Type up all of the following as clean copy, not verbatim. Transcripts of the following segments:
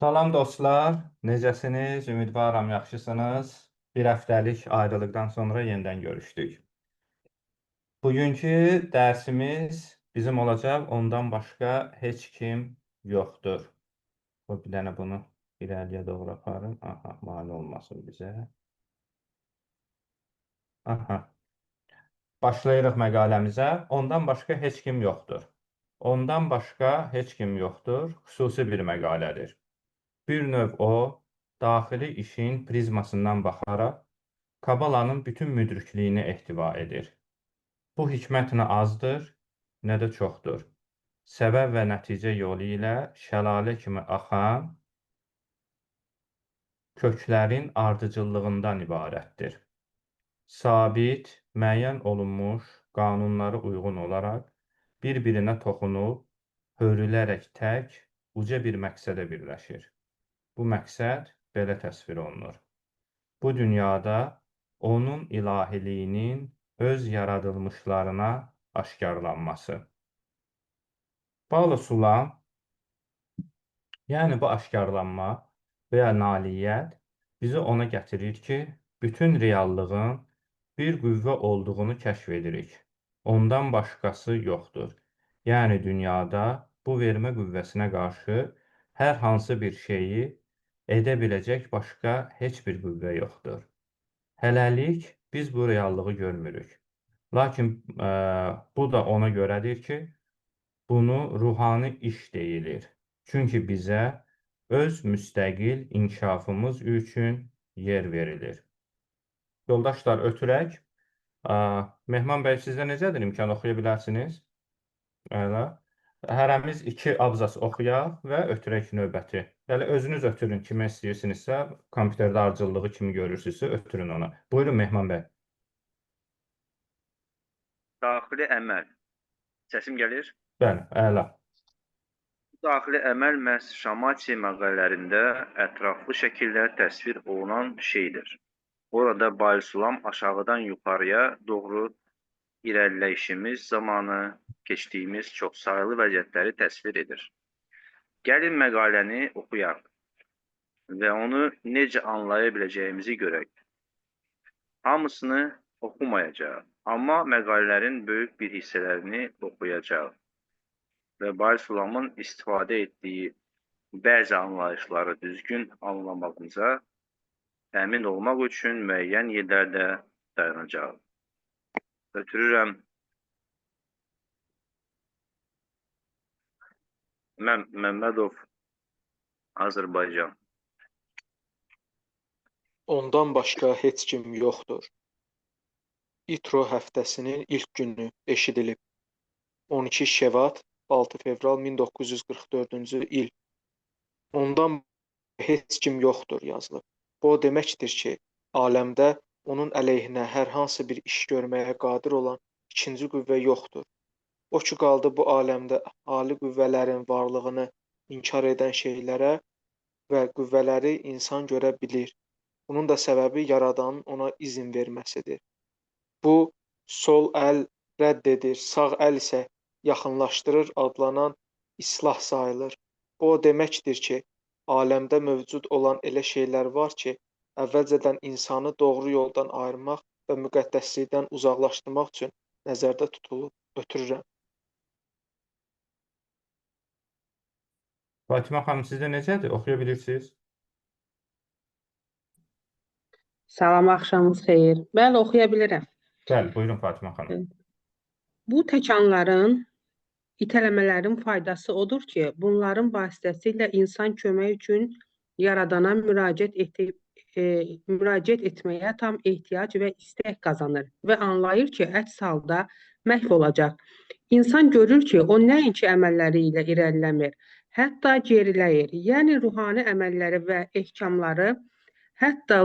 Salam dostlar, necəsiniz? Ümidvaram yaxşısınız. Bir həftəlik ayrılıqdan sonra yenidən görüşdük. Bugünkü dərsimiz bizim olacaq, ondan başqa heç kim yoxdur. Bir dənə bunu irəliyə doğru aparım. Aha, mane olmasın bizə. Aha, başlayırıq məqaləmizə. Ondan başqa heç kim yoxdur. Ondan başqa heç kim yoxdur. Xüsusi bir məqalədir. Bir növ o, daxili işin prizmasından baxaraq, Kabalanın bütün müdrikliyini ehtiva edir. Bu hikmət nə azdır, nə də çoxdur. Səbəb və nəticə yolu ilə şəlalə kimi axan köklərin ardıcıllığından ibarətdir. Sabit, müəyyən olunmuş qanunlara uyğun olaraq bir-birinə toxunub, hörülərək tək, uca bir məqsədə birləşir. Bu məqsəd belə təsvir olunur. Bu dünyada onun ilahiliyinin öz yaradılmışlarına aşkarlanması. Paulo Sulam, yəni bu aşkarlanma və ya nailiyyət bizi ona gətirir ki, bütün reallığın bir qüvvə olduğunu kəşf edirik. Ondan başqası yoxdur. Yəni dünyada bu vermə qüvvəsinə qarşı hər hansı bir şeyi edə biləcək başqa heç bir qüvvə yoxdur. Hələlik biz bu reallığı görmürük. Lakin bu da ona görədir ki, bunu ruhani iş deyilir. Çünki bizə öz müstəqil inkişafımız üçün yer verilir. Yoldaşlar, ötürək. Mehman bəy, sizdə necədir? İmkan oxuya bilərsiniz? Əla. Hərəmiz 2 abzas oxuyaq və ötürək növbəti. Bəli, özünüz ötürün, kimi istəyirsinizsə, kompüterdə ardıcıllığı kimi görürsünüzsə, ötürün ona. Buyurun, Mehman bəy. Daxili əməl. Səsim gəlir? Bəli, əla. Daxili əməl məhz Şamaçi məqalələrində ətraflı şəkildə təsvir olunan şeydir. Orada Baysulam aşağıdan yuxarıya doğru irəliləyişimiz zamanı keçdiyimiz çoxsaylı vəziyyətləri təsvir edir. Gəlin məqaləni oxuyaq və onu necə anlaya biləcəyimizi görək. Hamısını oxumayacaq, amma məqalələrin böyük bir hissələrini oxuyacaq və Baysulamın istifadə etdiyi bəzi anlayışları düzgün anlamağımıza əmin olmaq üçün müəyyən yerlərdə dayanacaq. Ötürürəm. Məmmədov, Azərbaycan. Ondan başqa heç kim yoxdur. İTRO həftəsinin ilk günü eşidilib. 12 Şevat, 6 fevral 1944-cü il. Ondan heç kim yoxdur yazılıb. Bu o deməkdir ki, aləmdə onun əleyhinə hər hansı bir iş görməyə qadir olan ikinci qüvvə yoxdur. O ki qaldı bu aləmdə ali qüvvələrin varlığını inkar edən şeylərə və qüvvələri insan görə bilir. Bunun da səbəbi Yaradanın ona izin verməsidir. Bu, sol əl rədd edir, sağ əl isə yaxınlaşdırır adlanan islah sayılır. Bu o deməkdir ki, aləmdə mövcud olan elə şeylər var ki, əvvəlcədən insanı doğru yoldan ayırmaq və müqəddəslikdən uzaqlaşdırmaq üçün nəzərdə tutulub. Ötürürəm. Fatimə xanım, sizdə necədir? Oxuya bilirsiniz? Salam, axşamınız xeyir. Bəli, oxuya bilirəm. Bəli, buyurun Fatimə xanım. Bu təkanların, itələmələrin faydası odur ki, bunların vasitəsilə insan kömək üçün Yaradana müraciət etməyə tam ehtiyac və istək qazanır və anlayır ki, əks halda məhv olacaq. İnsan görür ki, o nəinki əməlləri ilə irəliləmir, hətta geriləyir. Yəni, ruhani əməlləri və ehkamları hətta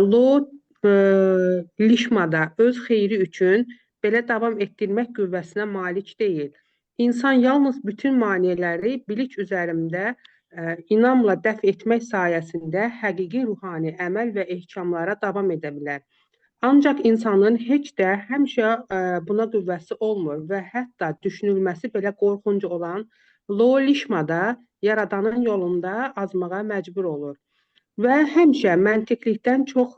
lişmada öz xeyri üçün belə davam etdirmək qüvvəsinə malik deyil. İnsan yalnız bütün maneələri bilik üzərində inamla dəf etmək sayəsində həqiqi ruhani əməl və ehkamlara davam edə bilər. Ancaq insanın heç də həmişə buna qüvvəsi olmur və hətta düşünülməsi belə qorxunc olan lişmada Yaradanın yolunda azmağa məcbur olur. Və həmişə məntiqlikdən çox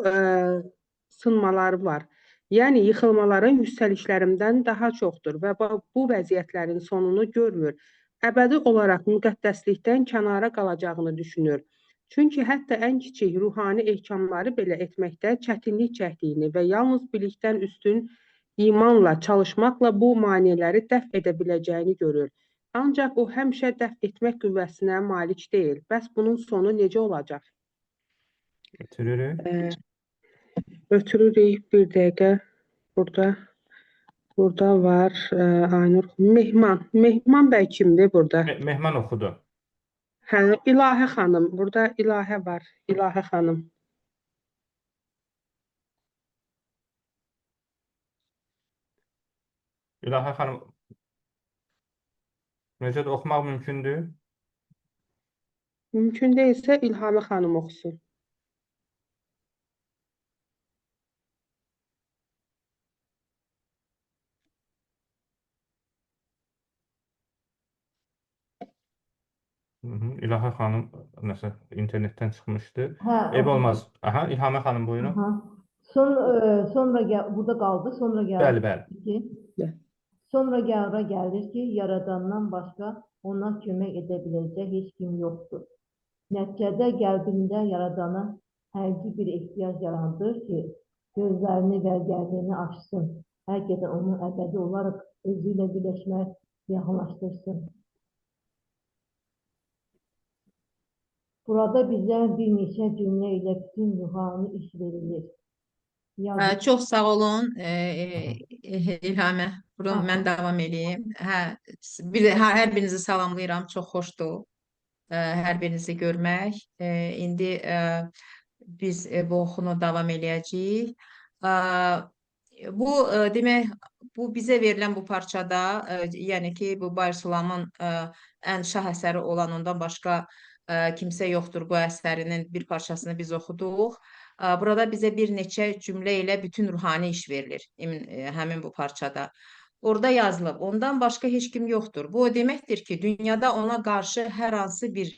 sınmaları var. Yəni yıxılmaların yüksəlişlərindən daha çoxdur və bu vəziyyətlərin sonunu görmür. Əbədi olaraq müqəddəslikdən kənara qalacağını düşünür. Çünki hətta ən kiçik ruhani ehkamları belə etməkdə çətinlik çəkdiyini və yalnız bilikdən üstün imanla, çalışmaqla bu maneələri dəf edə biləcəyini görür. Ancaq o həmişə dəf etmək qüvvəsinə malik deyil. Bəs bunun sonu necə olacaq? Götürürük. Ötürürük bir dəqiqə. Burada var Aynur. Mehman bəy kimdir burada? Mehman oxudu. Hə, İlahə xanım. Burada İlahə var. İlahə xanım. İlahə xanım, necə də oxumaq mümkündür? Mümkün deyilsə İlhamə xanım oxusun. İlahə xanım nəsə internetdən çıxmışdı. Hə, Ev olmaz. Aha, İlhamə xanım buyurun. Aha. Sonra burada qaldı, sonra gəldi Bəli, bəli. ki, Bəli. sonra gəlir ki, Yaradandan başqa ona kömək edə biləcək heç kim yoxdur. Nəticədə qəlbində Yaradana həqiqi bir ehtiyac yarandır ki, gözlərini və qəlbini açsın. Həqiqətən onu əbədi olaraq özü ilə birləşmək yaxınlaşdırsın. Burada bizə bir neçə cümlə ilə bütün ruhani iş verilir. Çox sağ olun İlhamə. Buyurun, Aha. mən davam edeyim. Hər birinizi salamlayıram. Çox xoşdur hər birinizi görmək. İndi biz bu oxunu davam edəcəyik. Bu demək, bu bizə verilən bu parçada, yəni ki, bu Bayırsulamın ən şah əsəri olan, ondan başqa kimsə yoxdur. Bu əsərinin bir parçasını biz oxuduq. Burada bizə bir neçə cümlə ilə bütün ruhani iş verilir həmin bu parçada. Orada yazılıb, ondan başqa heç kim yoxdur. Bu o deməkdir ki, dünyada ona qarşı hər hansı bir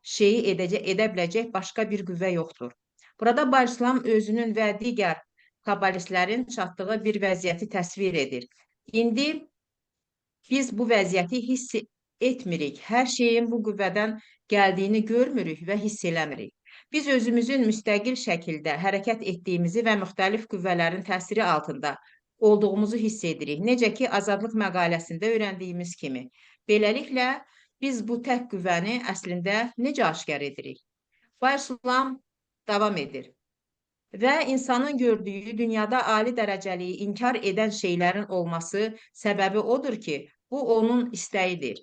şeyi edə biləcək başqa bir qüvvə yoxdur. Burada Bayırsulam özünün və digər kabalistlərin çatdığı bir vəziyyəti təsvir edir. İndi biz bu vəziyyəti hiss etmirik. Hər şeyin bu qüvvədən gəldiyini görmürük və hiss eləmirik. Biz özümüzün müstəqil şəkildə hərəkət etdiyimizi və müxtəlif qüvvələrin təsiri altında olduğumuzu hiss edirik. Necə ki, Azadlıq məqaləsində öyrəndiyimiz kimi. Beləliklə, biz bu tək qüvvəni əslində necə aşkar edirik? Bayırsulam davam edir. Və insanın gördüyü dünyada ali dərəcəliyi inkar edən şeylərin olması səbəbi odur ki, bu onun istəyidir.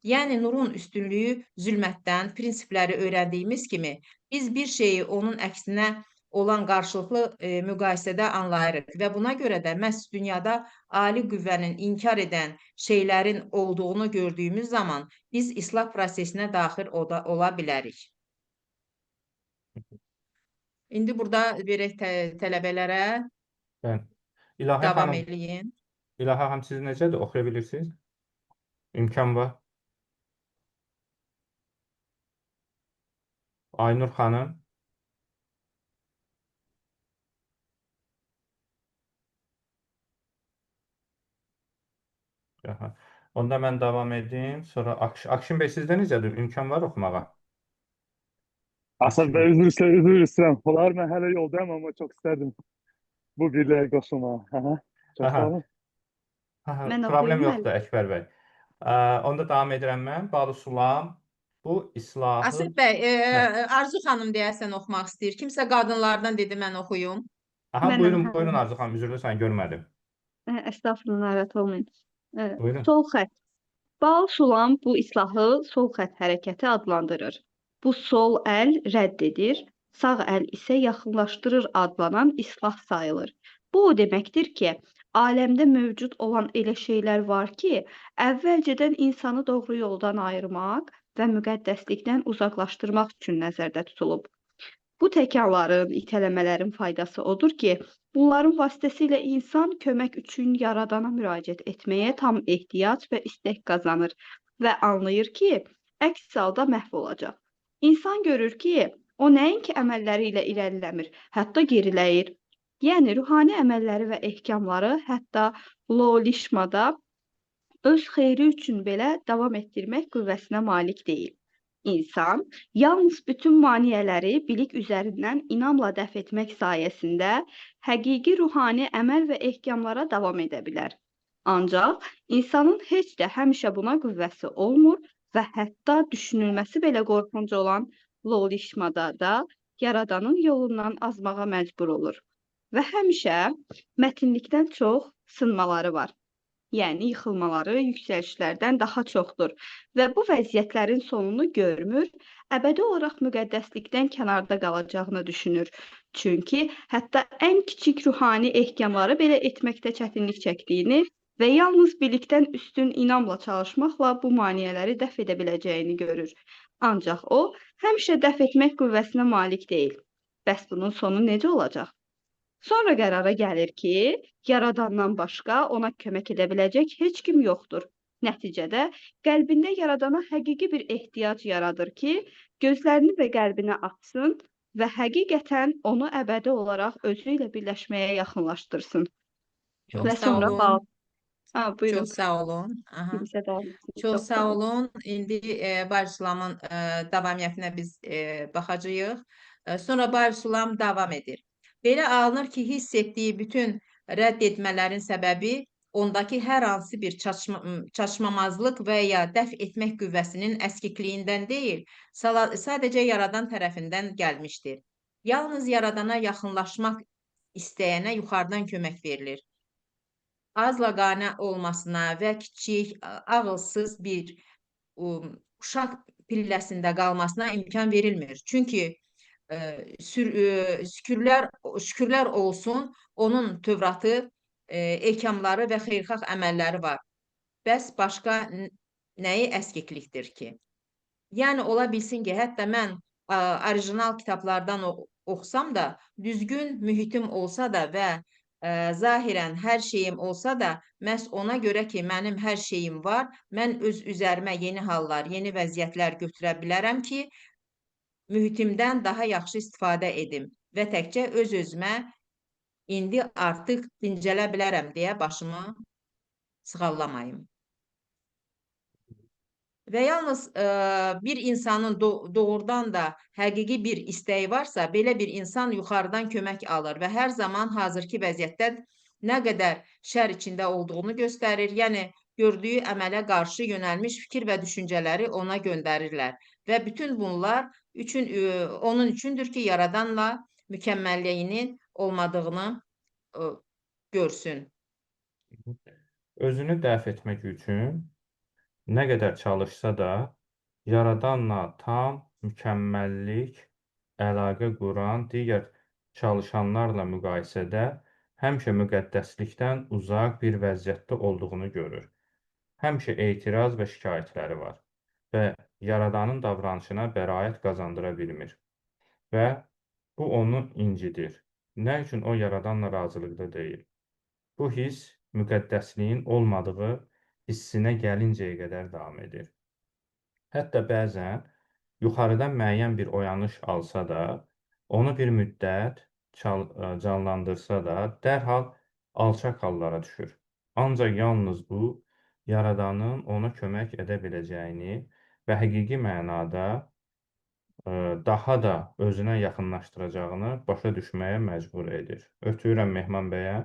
Yəni, nurun üstünlüyü zülmətdən, prinsipləri öyrəndiyimiz kimi, biz bir şeyi onun əksinə olan qarşılıqlı müqayisədə anlayırıq və buna görə də məhz dünyada ali qüvvənin inkar edən şeylərin olduğunu gördüyümüz zaman biz islah prosesinə daxil ola bilərik. İndi burada verək tələbələrə İlahə davam xanım, eləyin. İlahə xanım, siz necədir? Oxuya bilirsiniz? İmkan var. Aynur xanım. Aha. Onda mən davam edeyim. Sonra Akşin bəy, sizdə necədir? İmkan var oxumağa? Aslında üzr istəyirəm. Olar, mən hələ yoldayım, amma çox istərdim bu birliyə qoşulmağa. Çox sağ olun. Mən Problem oxuyum, yoxdur, Əkbər bəy. Onda davam edirəm mən. Bayırsulam bu islahı... Asif bəy, Arzu xanım deyəsən oxumaq istəyir. Kimsə qadınlardan dedi, mən oxuyum. Mənəm, Buyurun Arzu xanım, üzrlü sən görmədim. Estağfurullah, narahat olmayın. Buyurun. Sol xətt. Bayırsulam bu islahı sol xətt hərəkəti adlandırır. Bu sol əl rədd edir, sağ əl isə yaxınlaşdırır adlanan islah sayılır. Bu o deməkdir ki, aləmdə mövcud olan elə şeylər var ki, əvvəlcədən insanı doğru yoldan ayırmaq və müqəddəslikdən uzaqlaşdırmaq üçün nəzərdə tutulub. Bu təkanların, itələmələrin faydası odur ki, bunların vasitəsilə insan kömək üçün Yaradana müraciət etməyə tam ehtiyac və istək qazanır və anlayır ki, əks halda məhv olacaq. İnsan görür ki, o nəinki əməlləri ilə irəliləmir, hətta geriləyir. Yəni, ruhani əməlləri və ehkamları hətta lolişmada öz xeyri üçün belə davam etdirmək qüvvəsinə malik deyil. İnsan yalnız bütün maneələri bilik üzərindən inamla dəf etmək sayəsində həqiqi ruhani əməl və ehkamlara davam edə bilər. Ancaq insanın heç də həmişə buna qüvvəsi olmur və hətta düşünülməsi belə qorxunc olan lolişmada da Yaradanın yolundan azmağa məcbur olur. Və həmişə mətinlikdən çox sınmaları var. Yəni yıxılmaları yüksəlişlərdən daha çoxdur və bu vəziyyətlərin sonunu görmür, əbədi olaraq müqəddəslikdən kənarda qalacağını düşünür. Çünki hətta ən kiçik ruhani ehkamları belə etməkdə çətinlik çəkdiyini və yalnız bilikdən üstün inamla çalışmaqla bu maneələri dəf edə biləcəyini görür. Ancaq o, həmişə dəf etmək qüvvəsinə malik deyil. Bəs bunun sonu necə olacaq? Sonra qərara gəlir ki, Yaradandan başqa ona kömək edə biləcək heç kim yoxdur. Nəticədə qəlbində Yaradana həqiqi bir ehtiyac yaradır ki, gözlərini və qəlbini açsın və həqiqətən onu əbədi olaraq özü ilə birləşməyə yaxınlaşdırsın. Çox Və sağ sonra olun. buyurun. Çox sağ olun. Aha. Kimsə davam etsin. Çox sağ olun. İndi Barsulamın davamiyyətinə biz baxacağıq. Sonra Barsulam davam edir. Belə alınır ki, hiss etdiyi bütün rədd etmələrin səbəbi ondakı hər hansı bir çatışmamazlıq və ya dəf etmək qüvvəsinin əskikliyindən deyil, sadəcə Yaradan tərəfindən gəlmişdir. Yalnız Yaradana yaxınlaşmaq istəyənə yuxarıdan kömək verilir. Azla qane olmasına və kiçik, ağılsız bir uşaq pilləsində qalmasına imkan verilmir. Çünki şükürlər olsun, onun Tövratı, ehkamları və xeyirxah əməlləri var. Bəs başqa nəyi əskiklikdir ki? Yəni, ola bilsin ki, hətta mən orijinal kitablardan oxusam da, düzgün mühitim olsa da və zahirən hər şeyim olsa da, məhz ona görə ki, mənim hər şeyim var, mən öz üzərimə yeni hallar, yeni vəziyyətlər götürə bilərəm ki, mühitimdən daha yaxşı istifadə edim və təkcə öz-özümə indi artıq dincələ bilərəm deyə başımı sığallamayım. Və yalnız bir insanın doğrudan da həqiqi bir istəyi varsa, belə bir insan yuxarıdan kömək alır və hər zaman hazırki vəziyyətdə nə qədər şər içində olduğunu göstərir, yəni gördüyü əmələ qarşı yönəlmiş fikir və düşüncələri ona göndərirlər. Və bütün bunlar onun üçündür ki, Yaradanla mükəmməlliyinin olmadığını görsün. Özünü dəf etmək üçün nə qədər çalışsa da, Yaradanla tam mükəmməllik əlaqə quran digər çalışanlarla müqayisədə həmişə müqəddəslikdən uzaq bir vəziyyətdə olduğunu görür. Həmişə etiraz və şikayətləri var və Yaradanın davranışına bəraət qazandıra bilmir və bu onu incidir. Nə üçün o Yaradanla razılıqda deyil? Bu hiss müqəddəsliyin olmadığı hissinə gəlincəyə qədər davam edir. Hətta bəzən yuxarıdan müəyyən bir oyanış alsa da, onu bir müddət canlandırsa da, dərhal alçaq hallara düşür. Ancaq yalnız bu, Yaradanın ona kömək edə biləcəyini və həqiqi mənada daha da özünə yaxınlaşdıracağını başa düşməyə məcbur edir. Ötürürəm Mehman bəyə.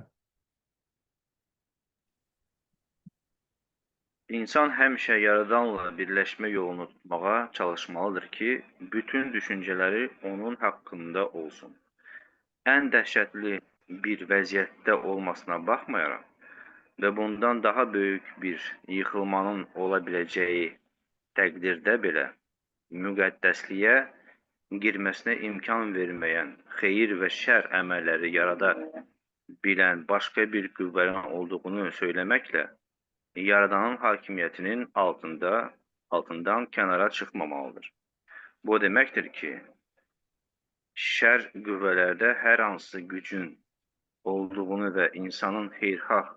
İnsan həmişə Yaradanla birləşmə yolunu tutmağa çalışmalıdır ki, bütün düşüncələri onun haqqında olsun. Ən dəhşətli bir vəziyyətdə olmasına baxmayaraq və bundan daha böyük bir yıxılmanın ola biləcəyi təqdirdə belə müqəddəsliyə girməsinə imkan verməyən xeyir və şər əməlləri yarada bilən başqa bir qüvvənin olduğunu söyləməklə Yaradanın hakimiyyətinin altından kənara çıxmamalıdır. Bu deməkdir ki, şər qüvvələrdə hər hansı gücün olduğunu və insanın xeyirxah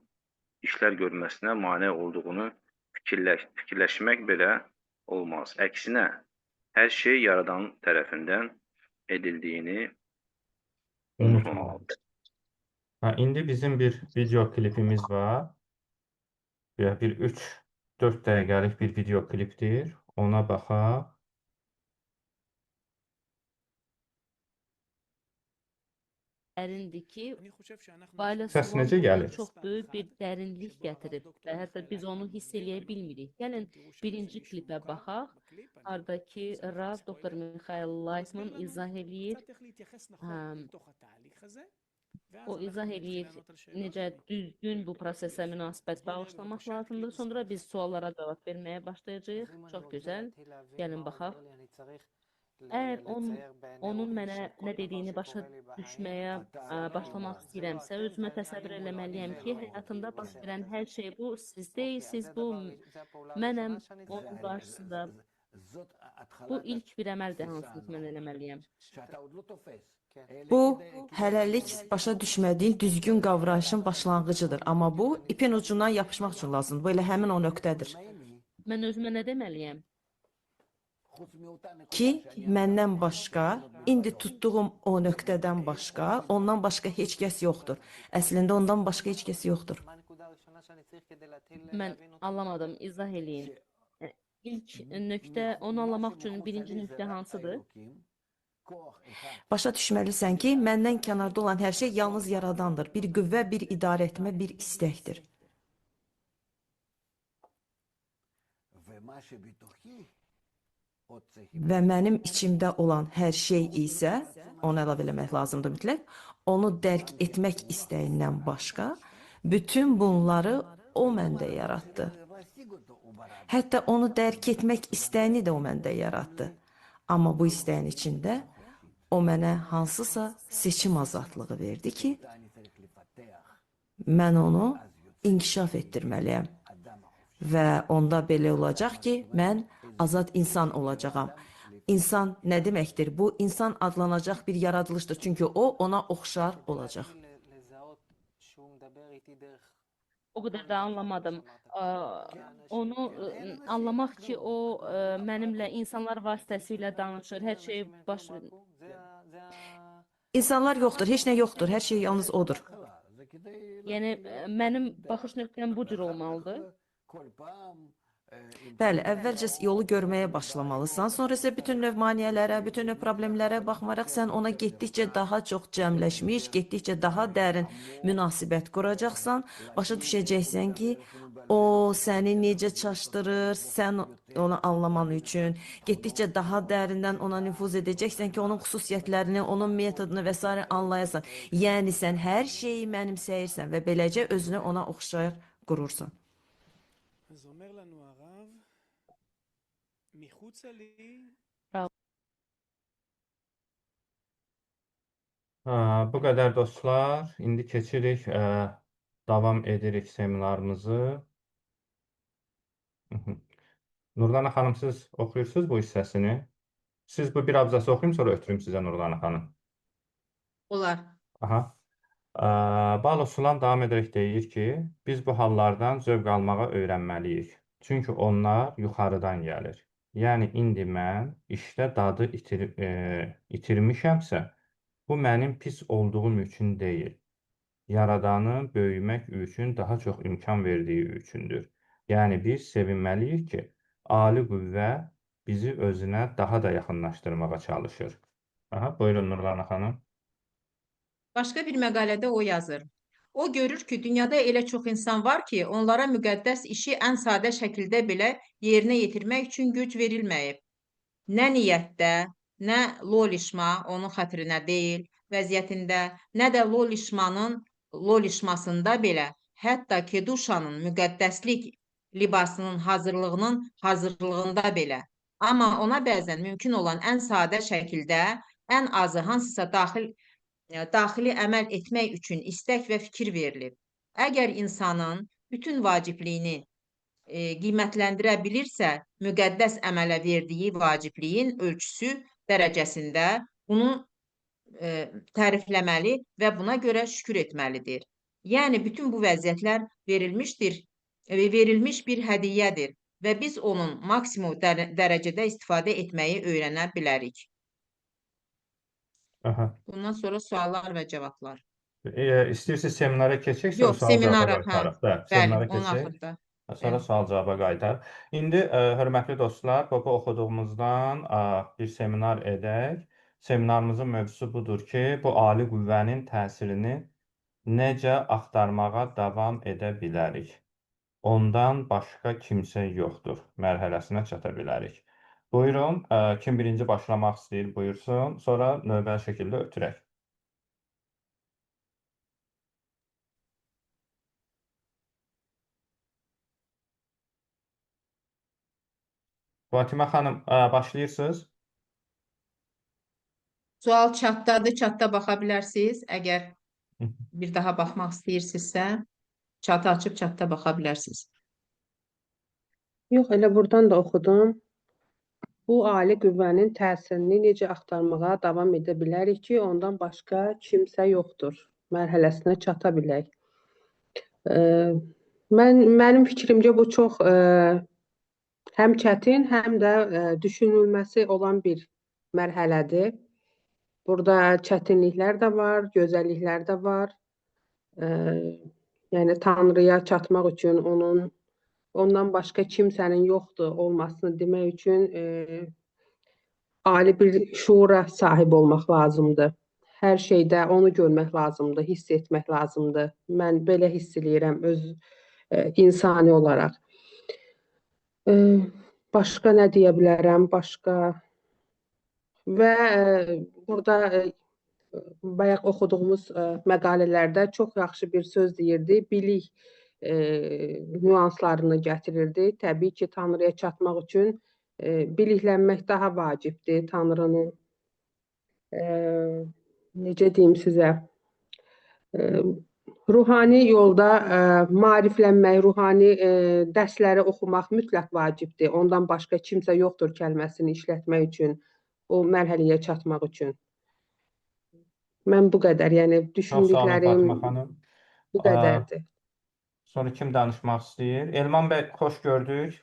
işlər görməsinə mane olduğunu fikirləşmək belə olmaz. Əksinə, hər şey Yaradan tərəfindən edildiyini Unutma. unutmamalıdır. İndi bizim bir video klipimiz var. Bir 3-4 dəqiqəlik bir video klipdir. Ona baxaq. Dərindir ki, Səs paylaşılan necə konu gəlir? çox böyük bir dərinlik gətirib və hətta biz onu hiss eləyə bilmirik. Gəlin birinci klipə baxaq. Oradakı Rav Dr. Mikhail Leitman izah eləyir. O izah eləyir necə düzgün bu prosesə münasibət bağışlamaq lazımdır. Sonra biz suallara cavab verməyə başlayacağıq. Çox gözəl. Gəlin baxaq. Əgər onun mənə nə dediyini başa düşməyə başlamaq istəyirəmsə, özümə təsəvvür eləməliyəm ki, həyatımda baş verən hər şey bu, siz deyilsiniz, bu mənəm onun qarşısında. Bu ilk bir əməldir, hansını ki, mən eləməliyəm. Bu, hələlik başa düşmədiyin düzgün qavrayışın başlanğıcıdır. Amma bu, ipin ucundan yapışmaq üçün lazımdır. Bu elə həmin o nöqtədir. Mən özümə nə deməliyəm? Ki, məndən başqa, indi tutduğum o nöqtədən başqa, ondan başqa heç kəs yoxdur. Əslində ondan başqa heç kəs yoxdur. Mən anlamadım, izah eləyin. İlk nöqtə, onu anlamaq üçün birinci nöqtə hansıdır? Başa düşməlisən ki, məndən kənarda olan hər şey yalnız yaradandır. Bir qüvvə, bir idarə etmə, bir istəkdir. Və mənim içimdə olan hər şey isə, onu əlavə eləmək lazımdır mütləq, onu dərk etmək istəyindən başqa, bütün bunları o məndə yaratdı. Hətta onu dərk etmək istəyini də o məndə yaratdı. Amma bu istəyin içində o mənə hansısa seçim azadlığı verdi ki, mən onu inkişaf etdirməliyəm. Və onda belə olacaq ki, mən azad insan olacağam. İnsan nə deməkdir? Bu, insan adlanacaq bir yaradılışdır. Çünki o, ona oxşar olacaq. O qədər də anlamadım. Onu anlamaq ki, o mənimlə insanlar vasitəsilə danışır, hər şey baş... İnsanlar yoxdur, heç nə yoxdur, hər şey yalnız odur. Yəni, mənim baxış nöqtəm bu cür olmalıdır. Bəli, əvvəlcə yolu görməyə başlamalısan, sonra isə bütün növ maneələrə, bütün növ problemlərə baxmaraq sən ona getdikcə daha çox cəmləşmiş, getdikcə daha dərin münasibət quracaqsan, başa düşəcəksən ki, o səni necə çaşdırır, sən onu anlaman üçün, getdikcə daha dərindən ona nüfuz edəcəksən ki, onun xüsusiyyətlərini, onun metodunu və s. anlayasan. Yəni, sən hər şeyi mənimsəyirsən və beləcə özünü ona oxşar qurursan. Bu qədər dostlar. İndi keçirik, davam edirik seminarımızı. Nurlana xanım, siz oxuyursunuz bu hissəsini. Siz bu bir abzası oxuyun, sonra ötürüm sizə Nurlana xanım. Olar. Aha. Balo Sulam davam edərək deyir ki, biz bu hallardan zövq almağa öyrənməliyik. Çünki onlar yuxarıdan gəlir. Yəni, indi mən işdə dadı itirmişəmsə, bu mənim pis olduğum üçün deyil. Yaradanın böyümək üçün daha çox imkan verdiyi üçündür. Yəni, biz sevinməliyik ki, ali qüvvə bizi özünə daha da yaxınlaşdırmağa çalışır. Buyurun Nurlana xanım. Başqa bir məqalədə o yazır. O görür ki, dünyada elə çox insan var ki, onlara müqəddəs işi ən sadə şəkildə belə yerinə yetirmək üçün güc verilməyib. Nə niyyətdə, nə lolişma onun xətrinə deyil vəziyyətində, nə də lolişmasında belə, hətta Keduşanın müqəddəslik libasının hazırlığında belə. Amma ona bəzən mümkün olan ən sadə şəkildə, ən azı hansısa daxili əməl etmək üçün istək və fikir verilib. Əgər insanın bütün vacibliyini qiymətləndirə bilirsə, müqəddəs əmələ verdiyi vacibliyin ölçüsü dərəcəsində bunu tərifləməli və buna görə şükür etməlidir. Yəni, bütün bu vəziyyətlər verilmiş bir hədiyyədir. və biz onun maksimum dərəcədə istifadə etməyi öyrənə bilərik. Aha. Bundan sonra suallar və cavablar. İstəyirsiniz seminara keçək, sonra Yox, sual-cavaba seminara, qaytaraq. bəli, Seminara onun keçək, axırda. sonra Bəli. sual-cavaba qaytaraq. İndi hörmətli dostlar, bu oxuduğumuzdan bir seminar edək. Seminarımızın mövzusu budur ki, bu ali qüvvənin təsirini necə axtarmağa davam edə bilərik? Ondan başqa kimsə yoxdur mərhələsinə çata bilərik. Buyurun, kim birinci başlamaq istəyir, buyursun. Sonra növbəli şəkildə ötürək. Fatimə xanım, başlayırsınız. Sual chatdadır, chatda baxa bilərsiniz. Əgər bir daha baxmaq istəyirsinizsə, chatı açıb chatda baxa bilərsiniz. Yox, elə buradan da oxudum. Bu ali qüvvənin təsirini necə axtarmağa davam edə bilərik ki, ondan başqa kimsə yoxdur mərhələsinə çata bilək. Mənim fikrimcə bu çox həm çətin, həm də düşünülməsi olan bir mərhələdir. Burada çətinliklər də var, gözəlliklər də var. Yəni Tanrıya çatmaq üçün ondan başqa kimsənin yoxdur olmasını demək üçün ali bir şuura sahib olmaq lazımdır. Hər şeydə onu görmək lazımdır, hiss etmək lazımdır. Mən belə hiss eləyirəm öz insani olaraq. Başqa nə deyə bilərəm? Başqa və burada bayaq oxuduğumuz məqalələrdə çox yaxşı bir söz deyirdi. Bilik nüanslarını gətirirdi. Təbii ki, Tanrıya çatmaq üçün biliklənmək daha vacibdir. Tanrının necə deyim sizə, ruhani yolda maariflənmək, ruhani dərsləri oxumaq mütləq vacibdir. Ondan başqa kimsə yoxdur kəlməsini işlətmək üçün, o mərhələyə çatmaq üçün. Mən bu qədər, yəni Çox sağ olun düşündüklərim Fatimə xanım. bu qədərdir. Sonra kim danışmaq istəyir? Elman bəy, xoş gördük.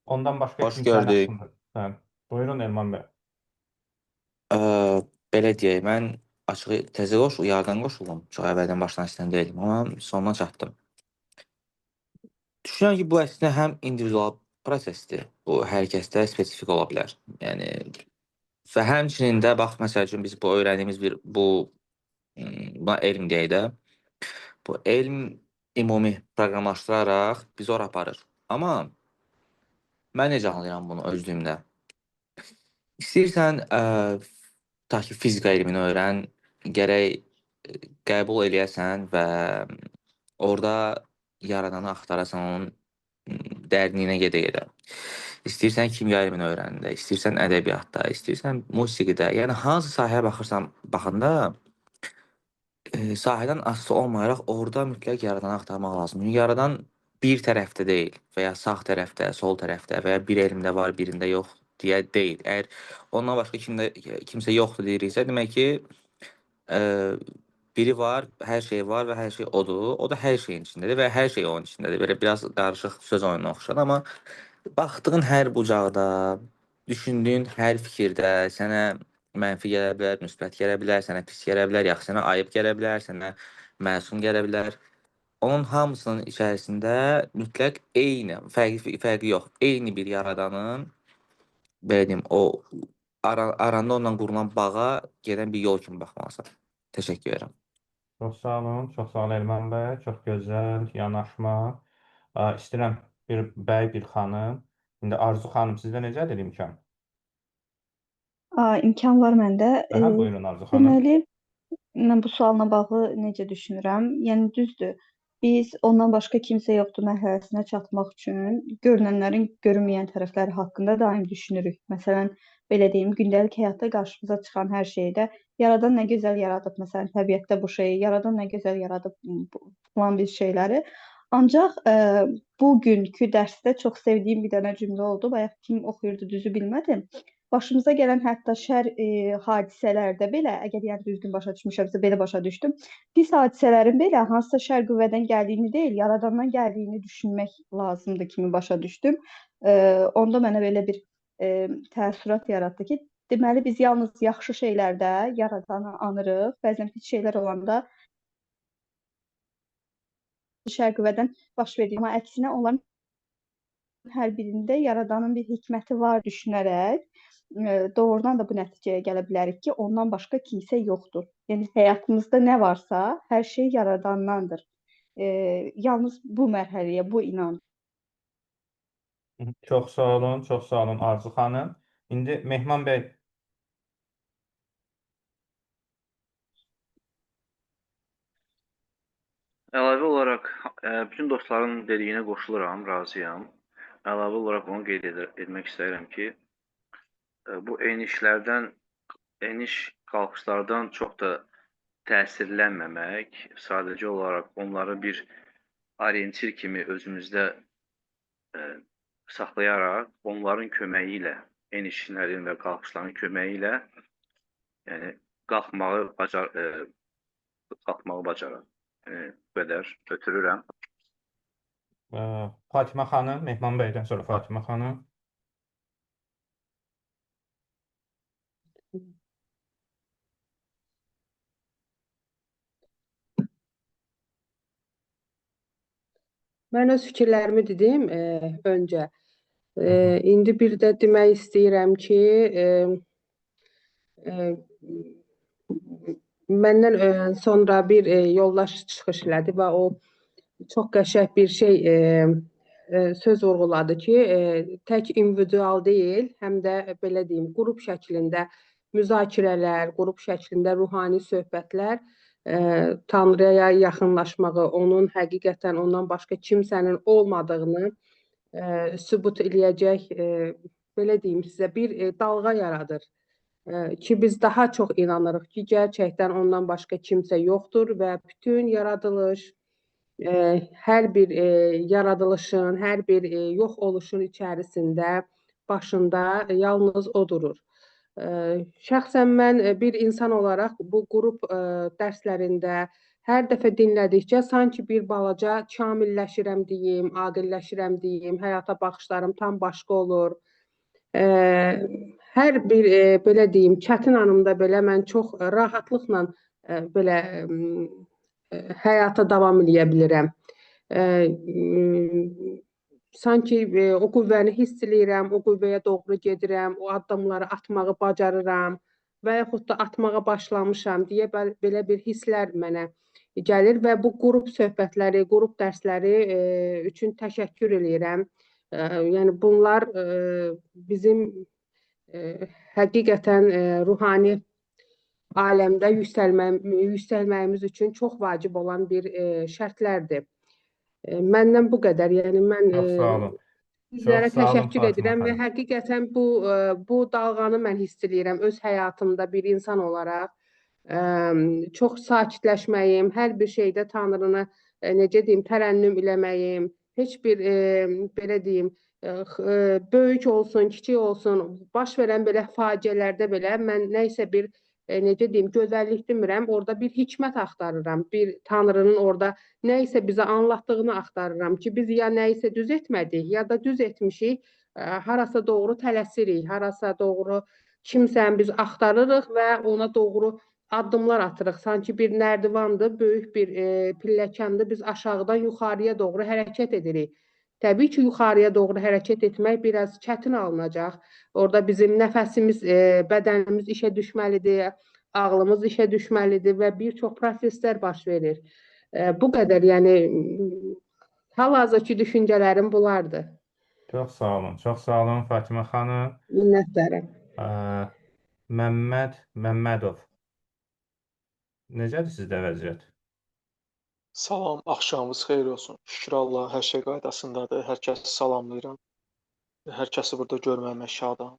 Ondan başqa Hoş kimsə gördük. haqqında. Buyurun Elman bəy. Belə deyək, mən açığı təzə yardan qoşuldum. Çox əvvəldən başlamaq istəyən deyildim, amma sonuna çatdım. Düşünürəm ki, bu əslində həm individual prosesdir. Bu hər kəsdə spesifik ola bilər. Yəni və həmçinin də bax məsəl üçün biz bu öyrəndiyimiz buna elm deyək də, bu elm ümumi proqramlaşdıraraq bizi ora aparır. Amma mən necə anlayıram bunu özlüyümdə? İstəyirsən ta ki fizika elmini öyrən, gərək qəbul eləyəsən və orada yaradanı axtarasan, onun dərinliyinə gedə-gedə. İstəyirsən kimya elmini öyrəndə, istəyirsən ədəbiyyatda, istəyirsən musiqidə, yəni hansı sahəyə baxanda sahədən asılı olmayaraq orada mütləq yaradanı axtarmaq lazımdır. Çünki yaradan bir tərəfdə deyil və ya sağ tərəfdə, sol tərəfdə və ya bir elmdə var, birində yox deyə deyil. Əgər ondan başqa kimsə yoxdur deyiriksə, demək ki, biri var, hər şey var və hər şey odur. O da hər şeyin içindədir və hər şey onun içindədir. Belə biraz qarışıq söz oyununa oxşar, amma baxdığın hər bucaqda, düşündüyün hər fikirdə sənə mənfi gələ bilər, müsbət gələ bilər, sənə pis gələ bilər, yaxşı sənə ayıb gələ bilər, sənə məsum gələ bilər. Onun hamısının içərisində mütləq eyni, fərqi yox, eyni bir yaradanın, belə deyim, o aranda ondan qurulan bağa gedən bir yol kimi baxmalısan. Təşəkkür edirəm. Çox sağ olun, çox sağ olun Elman bəy. Çox gözəl yanaşma. İstəyirəm bir bəy, bir xanım. İndi Arzu xanım, sizdə necədir imkan? İmkan var məndə. Buyurun Arzu xanım. Deməli, mən bu sualla bağlı necə düşünürəm? Yəni düzdür. Biz ondan başqa kimsə yoxdur mərhələsinə çatmaq üçün görünənlərin görünməyən tərəfləri haqqında daim düşünürük. Məsələn, belə deyim, gündəlik həyatda qarşımıza çıxan hər şeydə yaradan nə gözəl yaradıb, məsələn, təbiətdə bu şeyi, yaradan nə gözəl yaradıb falan bir şeyləri. Ancaq bugünkü dərsdə çox sevdiyim bir dənə cümlə oldu. Bayaq kim oxuyurdu, düzü bilmədim. başımıza gələn hətta şər hadisələrdə belə, əgər yəni düzgün başa düşmüşəmsə belə başa düşdüm. Pis hadisələrin belə hansısa şər qüvvədən gəldiyini deyil, yaradandan gəldiyini düşünmək lazımdır kimi başa düşdüm. Onda mənə belə bir təəssürat yaratdı ki, deməli biz yalnız yaxşı şeylərdə yaradanı anırıq, bəzən pis şeylər olanda şər qüvvədən baş verir. Amma əksinə onların hər birində yaradanın bir hikməti var düşünərək doğrudan da bu nəticəyə gələ bilərik ki, ondan başqa kimsə yoxdur. Yəni həyatımızda nə varsa, hər şey yaradandandır. Yalnız bu mərhələyə, bu inanc. Çox sağ olun Arzu xanım. İndi Mehman bəy, Əlavə olaraq bütün dostların dediyinə qoşuluram, razıyam. Əlavə olaraq onu qeyd etmək istəyirəm ki, bu eniş qalxışlardan çox da təsirlənməmək, sadəcə olaraq onları bir orientir kimi özümüzdə saxlayaraq, onların köməyi ilə, enişlərin və qalxışların köməyi ilə yəni qalxmağı bacaraq. Bu qədər ötürürəm. Fatimə xanım, Mehman bəydən sonra Fatimə xanım. Mən öz fikirlərimi dedim öncə. İndi bir də demək istəyirəm ki, məndən sonra bir yoldaş çıxış elədi və o çox qəşəng bir şey söz vurğuladı ki, tək individual deyil, həm də belə deyim, qrup şəklində müzakirələr, qrup şəklində ruhani söhbətlər Tanrıya yaxınlaşmağı, onun həqiqətən ondan başqa kimsənin olmadığını sübut eləyəcək, belə deyim sizə, bir dalğa yaradır. Ki biz daha çox inanırıq ki, gerçəkdən ondan başqa kimsə yoxdur və bütün yaradılış, hər bir yaradılışın, hər bir yox oluşun içərisində, başında yalnız o durur. Şəxsən mən bir insan olaraq bu qrup dərslərində hər dəfə dinlədikcə sanki bir balaca kamilləşirəm deyim, aqilləşirəm deyim, həyata baxışlarım tam başqa olur. Hər bir belə deyim, çətin anımda belə mən çox rahatlıqla belə həyata davam edə bilirəm. Sanki o qüvvəni hiss eləyirəm, o qüvvəyə doğru gedirəm, o addımları atmağı bacarıram və yaxud da atmağa başlamışam deyə belə bir hisslər mənə gəlir və bu qrup söhbətləri, qrup dərsləri üçün təşəkkür eləyirəm. Yəni bunlar bizim həqiqətən ruhani aləmdə yüksəlməyimiz üçün çox vacib olan bir şərtlərdir. Məndən bu qədər. Yəni mən Çox sağ olun. sizlərə Çox sağ olun təşəkkür Fatimə edirəm və xanım. həqiqətən bu dalğanı mən hiss edirəm öz həyatımda bir insan olaraq. Çox sakitləşməyim, hər bir şeydə Tanrını necə deyim, tərənnüm eləməyim, heç bir belə deyim, böyük olsun, kiçik olsun, baş verən belə faciələrdə belə mən nə isə bir necə deyim, gözəllik demirəm, orada bir hikmət axtarıram. Bir Tanrının orada nə isə bizə anlatdığını axtarıram ki, biz ya nə isə düz etmədik, ya da düz etmişik, harasa doğru tələsirik, harasa doğru kimsən biz axtarırıq və ona doğru addımlar atırıq. Sanki bir nərdivandır, böyük bir pilləkəndir, biz aşağıdan yuxarıya doğru hərəkət edirik. Təbii ki, yuxarıya doğru hərəkət etmək biraz çətin alınacaq. Orada bizim nəfəsimiz, bədənimiz işə düşməlidir, ağlımız işə düşməlidir və bir çox proseslər baş verir. Bu qədər, yəni hal-hazırki düşüncələrim bunlardır. Çox sağ olun Fatimə xanım. Minnətdarım. Məmmədov. Necədir sizdə vəziyyət? Salam, axşamınız xeyir olsun. Şükür Allah, hər şey qaydasındadır. Hər kəsi salamlayıram. Hər kəsi burada görməyimə şadam.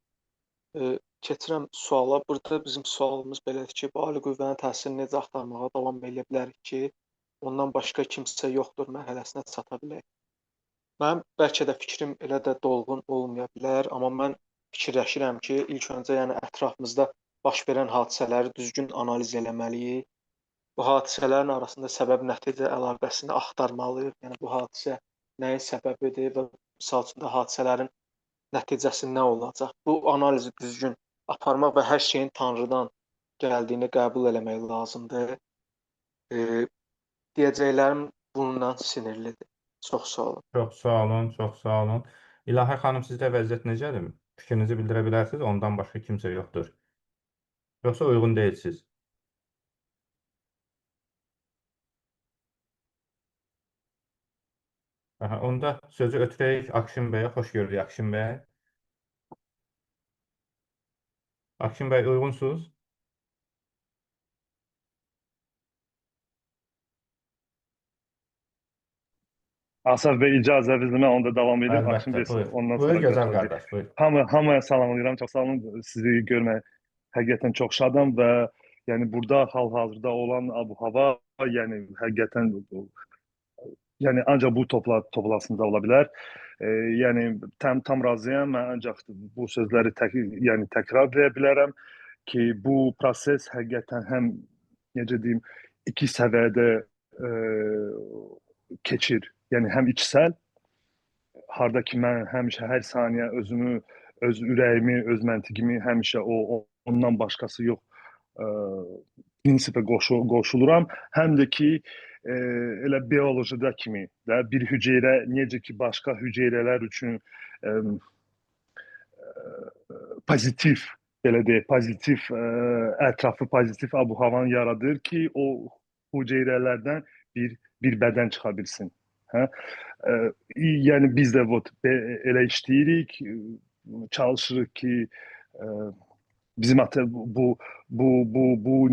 Keçirəm suala. Burada bizim sualımız belədir ki, bu ali qüvvənin təsirini necə axtarmağa davam edə bilərik ki, ondan başqa kimsə yoxdur mərhələsinə çata bilək. Mənim bəlkə də fikrim elə də dolğun olmaya bilər, amma mən fikirləşirəm ki, ilk öncə yəni ətrafımızda baş verən hadisələri düzgün analiz eləməliyik. Bu hadisələrin arasında səbəb-nəticə əlaqəsini axtarmalıyıq. Yəni bu hadisə nəyin səbəbidir və misal üçün də hadisələrin nəticəsi nə olacaq? Bu analizi düzgün aparmaq və hər şeyin Tanrıdan gəldiyini qəbul eləmək lazımdır. Deyəcəklərim bununla sinirlidir. Çox sağ olun. Çox sağ olun, çox sağ olun. İlahə xanım, sizdə vəziyyət necədir? Fikrinizi bildirə bilərsiniz, ondan başqa kimsə yoxdur. Yoxsa uyğun deyilsiniz? Aha, onda sözü ötürək Akşin bəyə. Xoş gördük Akşin bəy. Akşin bəy, uyğunsuz? Asaf Bey icazənizlə mən onda davam edib Akşin Əlbəttə, Bey buyur. ondan Buyur, sonra gözəl qəşəng. qardaş, buyur. Hamıya salamlayıram. Çox sağ olun. Sizi görmək həqiqətən çox şadam və yəni burada hal-hazırda olan abu-hava yəni həqiqətən yəni ancaq bu toplasında ola bilər. Yəni tam razıyam. Mən ancaq bu sözləri yəni təkrar edə bilərəm ki, bu proses həqiqətən həm necə deyim, iki səviyyədə keçir. Yəni həm içsəl, harda ki mən həmişə hər saniyə özümü, öz ürəyimi, öz məntiqimi həmişə ondan başqası yox prinsipə qoşuluram. Həm də ki elə biolojida kimi də bir hüceyrə necə ki başqa hüceyrələr üçün pozitiv belə deyək, pozitiv ətrafı pozitiv abu-havanı yaradır ki, o hüceyrələrdən bir bədən çıxa bilsin. Hə? Yəni biz də elə işləyirik, çalışırıq ki bizim bu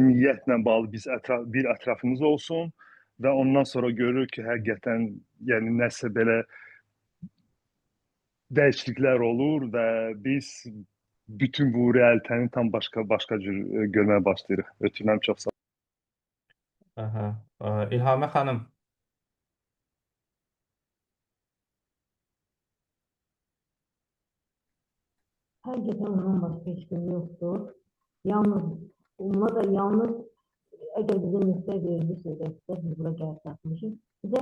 niyyətlə bağlı bir ətrafımız olsun və ondan sonra görürük ki, həqiqətən yəni nəsə belə dəyişikliklər olur və biz bütün bu realitəni tam başqa cür görməyə başlayırıq. Ötürəm, çox sağ olun. Aha. İlhamə xanım, Həqiqətən ondan başqa heç kim yoxdur. Yalnız əgər bizə nüsxə verilirsə, biz bura gəlib çatmışıq. Bizə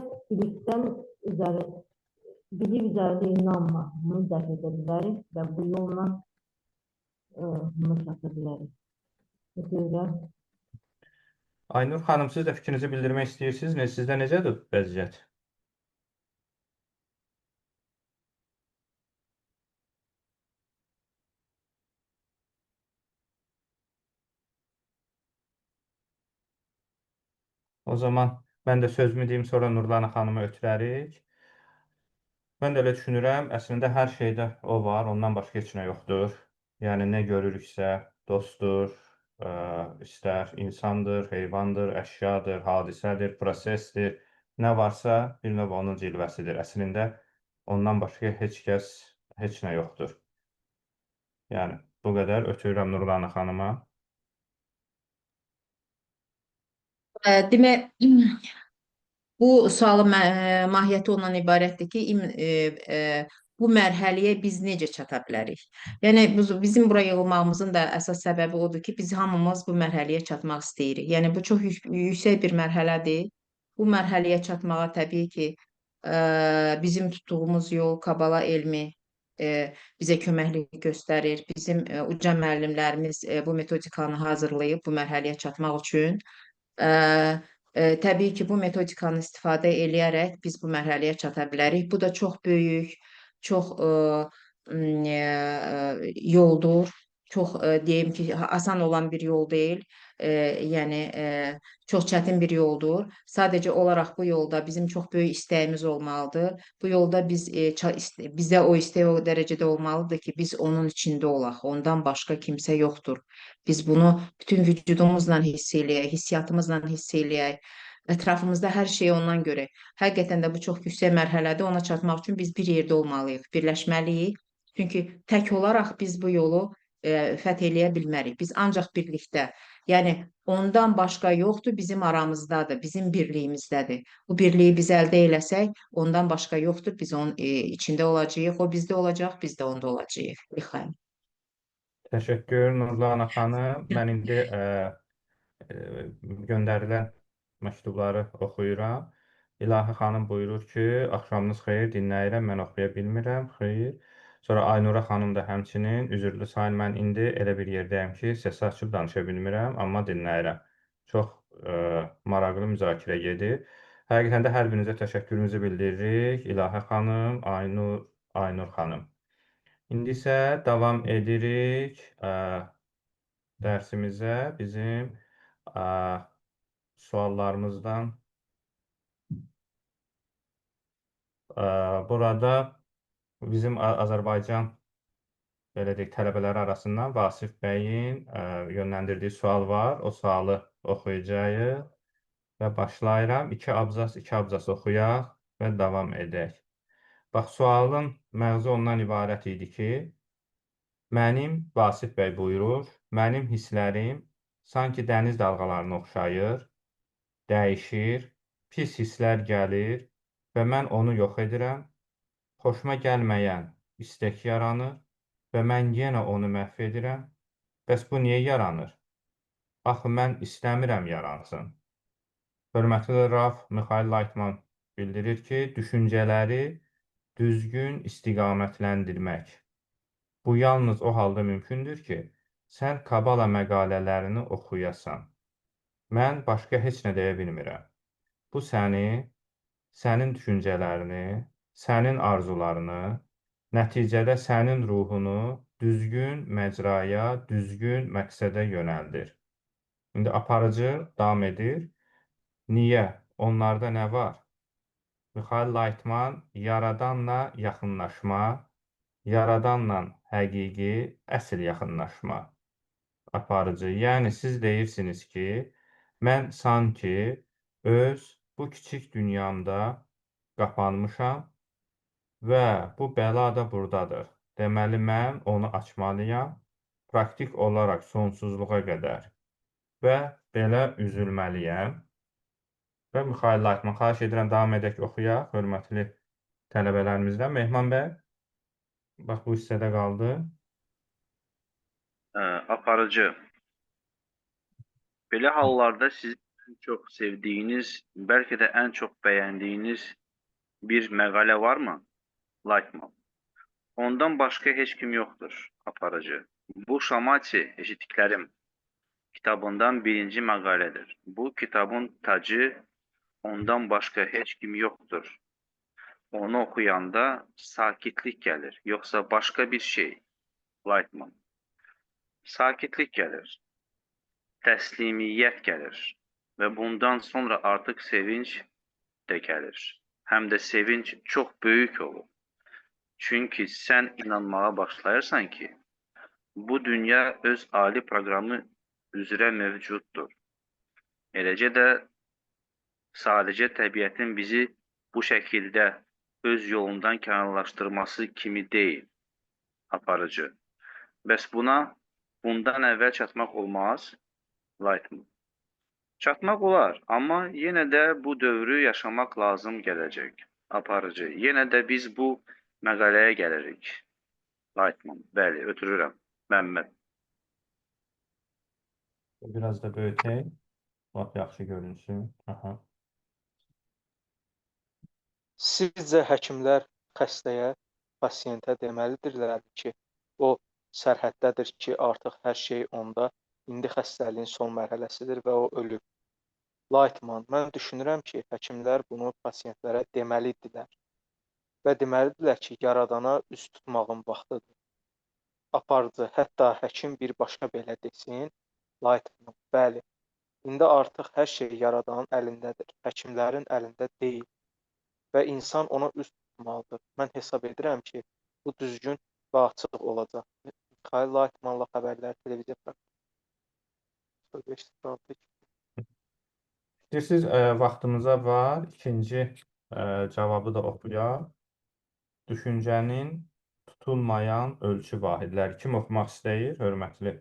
bilik üzərində inanmaqını dəf edə bilərik və bu yolla buna çata bilərik. Teşekkürlər. Aynur xanım, siz də fikrinizi bildirmək istəyirsiniz. Sizdə necədir vəziyyət? O zaman mən də sözümü deyim, sonra Nurlanə xanımı ötürərik. Mən də elə düşünürəm, əslində hər şeydə o var, ondan başqa heç nə yoxdur. Yəni, nə görürüksə, dostdur, istər insandır, heyvandır, əşyadır, hadisədir, prosesdir. Nə varsa, bir növ onun cilvəsidir. Əslində, ondan başqa heç kəs, heç nə yoxdur. Yəni, bu qədər. Ötürürəm Nurlanə xanıma. Demək, bu sualın mahiyyəti ondan ibarətdir ki, bu mərhələyə biz necə çata bilərik? Yəni, bizim bura yığılmağımızın da əsas səbəbi odur ki, biz hamımız bu mərhələyə çatmaq istəyirik. Yəni, bu çox yüksək bir mərhələdir. Bu mərhələyə çatmağa təbii ki, bizim tutduğumuz yol, Kabala elmi bizə köməklik göstərir. Bizim uca müəllimlərimiz bu metodikanı hazırlayıb bu mərhələyə çatmaq üçün. Təbii ki, bu metodikanı istifadə eləyərək biz bu mərhələyə çata bilərik. Bu da çox böyük, çox yoldur. Çox deyim ki, asan olan bir yol deyil. Yəni, çox çətin bir yoldur. Sadəcə olaraq bu yolda bizim çox böyük istəyimiz olmalıdır. Bu yolda bizdə o istək o dərəcədə olmalıdır ki, biz onun içində olaq. Ondan başqa kimsə yoxdur. Biz bunu bütün vücudumuzla hiss eləyək, hissiyatımızla hiss eləyək. Ətrafımızda hər şey ondan görək. Həqiqətən də bu çox yüksək mərhələdir. Ona çatmaq üçün biz bir yerdə olmalıyıq, birləşməliyik. Çünki tək olaraq biz bu yolu fəth eləyə bilmərik. Biz ancaq birlikdə, yəni ondan başqa yoxdur, bizim aramızdadır, bizim birliyimizdədir. Bu birliyi biz əldə eləsək, ondan başqa yoxdur, biz onun içində olacağıq, o bizdə olacaq, biz də onda olacağıq. İlham. Təşəkkür Nurlana xanım. Mən indi e, göndərilən məktubları oxuyuram. İlahi xanım buyurur ki, axşamınız xeyir, dinləyirəm, mən oxuya bilmirəm, xeyir. Sonra Aynura xanım da həmçinin, üzrlü sayın, mən indi elə bir yerdəyəm ki, səsi açıb danışa bilmirəm, amma dinləyirəm. Çox maraqlı müzakirə gedir. Həqiqətən də hər birinizə təşəkkürümüzü bildiririk. İlahi xanım, Aynur xanım. İndi isə davam edirik dərsimizə. Bizim suallarımızdan burada bizim Azərbaycan belə deyək, tələbələri arasından Vasif bəyin yönləndirdiyi sual var. O sualı oxuyacağıq və başlayıram. İki abzas oxuyaq və davam edək. Bax, sualın məğzu ondan ibarət idi ki, Vasif bəy buyurur, mənim hisslərim sanki dəniz dalğalarına oxşayır, dəyişir, pis hisslər gəlir və mən onu yox edirəm, xoşuma gəlməyən istek yaranır və mən yenə onu məhv edirəm. Bəs bu niyə yaranır? Axı mən istəmirəm yaransın. Hörmətli Raf Mikhail Laytman bildirir ki, düşüncələri düzgün istiqamətləndirmək. Bu yalnız o halda mümkündür ki, sən Kabala məqalələrini oxuyasan. Mən başqa heç nə deyə bilmirəm. Bu səni, sənin düşüncələrini, sənin arzularını, nəticədə sənin ruhunu düzgün məcraya, düzgün məqsədə yönəldir. İndi aparıcı davam edir. Niyə? Onlarda nə var? Mikhail Laytman yaradanla yaxınlaşma, yaradanla həqiqi, əsl yaxınlaşma. Aparıcı. Yəni, siz deyirsiniz ki, mən sanki öz bu kiçik dünyamda qapanmışam və bu bəla da buradadır. Deməli, mən onu açmalıyam, praktik olaraq sonsuzluğa qədər və belə üzülməliyəm. Və Mikhail Laytman, xahiş edirəm, davam edək oxuyaq, hörmətli tələbələrimizdən. Mehman bəy, bax, bu hissədə qaldı. Aparıcı. Belə hallarda sizin ən çox sevdiyiniz, bəlkə də ən çox bəyəndiyiniz bir məqalə varmı? Laytman. Ondan başqa heç kim yoxdur, aparıcı. Bu Şamaçi eşitdiklərim kitabından birinci məqalədir. Bu kitabın tacı ondan başqa heç kim yoxdur. Onu oxuyanda sakitlik gəlir, yoxsa başqa bir şey? Laytman. Sakitlik gəlir, təslimiyyət gəlir və bundan sonra artıq sevinç də gəlir. Həm də sevinç çox böyük olur. Çünki sən inanmağa başlayırsan ki, bu dünya öz ali proqramı üzrə mövcuddur. Eləcə də sadəcə təbiətin bizi bu şəkildə öz yolundan kənarlaşdırması kimi deyil, aparıcı. Bəs bundan əvvəl çatmaq olmaz? Laytman. Çatmaq olar, amma yenə də bu dövrü yaşamaq lazım gələcək. Aparıcı. Yenə də biz bu məqaləyə gəlirik. Laytman. Bəli, ötürürəm. Məmməd. Biraz da böyütək. Bax, yaxşı görünsün. Aha. Sizcə həkimlər xəstəyə, pasiyentə deməlidirlər ki, o sərhəddədir ki, artıq hər şey onda, indi xəstəliyin son mərhələsidir və o ölüb. Laytman, mən düşünürəm ki, həkimlər bunu pasiyentlərə deməlidirlər və deməlidirlər ki, yaradana üz tutmağın vaxtıdır. Aparıcı, hətta həkim birbaşa belə desin. Laytman, bəli, indi artıq hər şey yaradanın əlindədir, həkimlərin əlində deyil və insan ona üz tutmalıdır. Mən hesab edirəm ki, bu düzgün və açıq olacaq. Mikhail Laytmanla xəbərlər televiziya proqramı. İstəyirsiniz, vaxtımıza var. İkinci cavabı da oxuyaq. Düşüncənin tutulmayan ölçü vahidləri. Kim oxumaq istəyir? Hörmətli